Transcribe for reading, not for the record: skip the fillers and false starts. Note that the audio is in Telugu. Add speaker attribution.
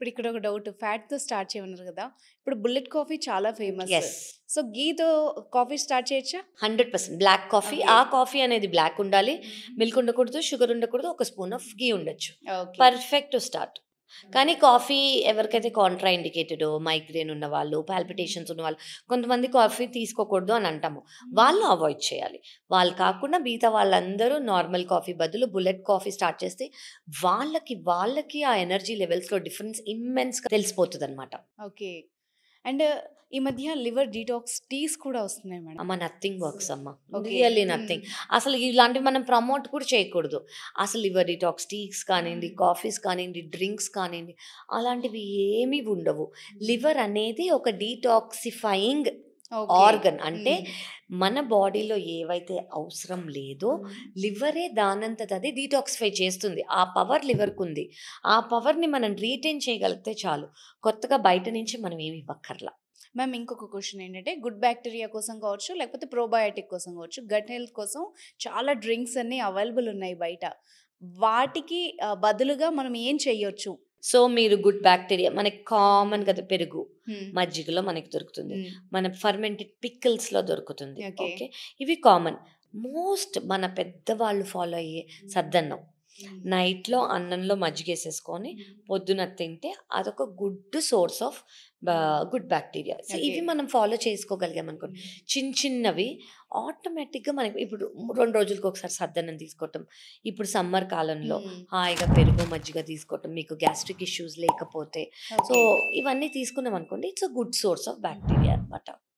Speaker 1: ఇప్పుడు ఇక్కడ ఒక డౌట్ ఫ్యాట్‌తో స్టార్ట్ చేయమన్నారు కదా! ఇప్పుడు బుల్లెట్ కాఫీ చాలా ఫేమస్.
Speaker 2: యెస్.
Speaker 1: సో, ఘీతో కాఫీ స్టార్ట్ చేయొచ్చా?
Speaker 2: 100% బ్లాక్ కాఫీ.
Speaker 1: ఓకే.
Speaker 2: ఆ కాఫీ అనేది బ్లాక్ ఉండాలి. మిల్క్ ఉండకూడదు, షుగర్ ఉండకూడదు. ఒక స్పూన్ ఆఫ్ ఘీ ఉండొచ్చు.
Speaker 1: ఓకే.
Speaker 2: Perfect to start. కానీ కాఫీ ఎవరికైతే కాంట్రా ఇండికేటెడో, మైగ్రేన్ ఉన్నవాళ్ళు, పాల్పిటేషన్స్ ఉన్నవాళ్ళు, కొంతమంది కాఫీ తీసుకోకూడదు అని అంటాము. వాళ్ళు అవాయిడ్ చేయాలి. వాళ్ళు కాకుండా మిగతా వాళ్ళందరూ నార్మల్ కాఫీ బదులు బుల్లెట్ కాఫీ స్టార్ట్ చేస్తే వాళ్ళకి ఆ ఎనర్జీ లెవెల్స్‌లో డిఫరెన్స్ ఇమ్మెన్స్‌గా తెలిసిపోతదనమాట.
Speaker 1: ఓకే. అండ్ ఈ మధ్య లివర్ డీటాక్స్ టీస్ కూడా వస్తున్నాయి మేడం.
Speaker 2: అమ్మ నథింగ్ వర్క్స్ అమ్మ.
Speaker 1: ఓకే.
Speaker 2: రియల్లీ
Speaker 1: హ్మ్.
Speaker 2: నథింగ్. అసలు ఇలాంటివి మనం ప్రమోట్ కూడా చేయకూడదు. అసలు లివర్ డిటాక్స్ టీస్ కానియండి, కాఫీస్ కానియండి, డ్రింక్స్ కానియండి, అలాంటివి ఏమీ ఉండవు. లివర్ అనేది ఒక డీటాక్సిఫైయింగ్
Speaker 1: ఓకే.
Speaker 2: ఆర్గన్. అంటే
Speaker 1: హ్మ్.
Speaker 2: మన బాడీలో ఏవైతే అవసరం లేదో లివరే దానంతట అది డీటాక్సిఫై చేస్తుంది. ఆ పవర్ లివర్‌కుంది. ఆ పవర్‌ని మనం రీటైన్ చేయగలిగితే చాలు. కొత్తగా బయట నుంచి మనం ఏమి ఇవ్వక్కర్ల.
Speaker 1: మ్యామ్ ఇంకొక క్వెషన్ ఏంటంటే గుడ్ బ్యాక్టీరియా కోసం కావచ్చు, లేకపోతే ప్రోబయోటిక్ కోసం కావచ్చు, గట్ హెల్త్ కోసం చాలా డ్రింక్స్ అన్నీ అవైలబుల్ ఉన్నాయి బయట. వాటికి బదులుగా మనం ఏం చేయొచ్చు?
Speaker 2: సో, మీరు గుడ్ బ్యాక్టీరియా మనకి కామన్ కదా పెరుగు.
Speaker 1: హ్మ్.
Speaker 2: మజ్జిగలో మనకి దొరుకుతుంది.
Speaker 1: హ్మ్.
Speaker 2: మన ఫర్మెంటెడ్ పికిల్స్‌లో దొరుకుతుంది.
Speaker 1: ఓకే.
Speaker 2: ఓకే. ఇవి కామన్. మోస్ట్ మన పెద్దవాళ్ళు ఫాలో అయ్యే సద్దన్నం. నైట్‌లో అన్నంలో మజ్జిగేసేసుకొని పొద్దున తింటే అదొక good source of good bacteria. So,
Speaker 1: okay.
Speaker 2: ఇవి మనం ఫాలో చేసుకోగలిగామనుకోండి, చిన్నవి ఆటోమేటిక్‌గా మనకి ఇప్పుడు 2 రోజులకొకసారి సద్దన్నం తీసుకోవటం. ఇప్పుడు సమ్మర్ కాలంలో
Speaker 1: హ్మ్.
Speaker 2: హాయిగా పెరుగు, మజ్జిగ తీసుకోవటం మీకు గ్యాస్ట్రిక్ ఇష్యూస్ లేకపోతే. So,
Speaker 1: okay.
Speaker 2: ఇవన్నీ తీసుకున్నామనుకోండి it's a good source of bacteria అనమాట.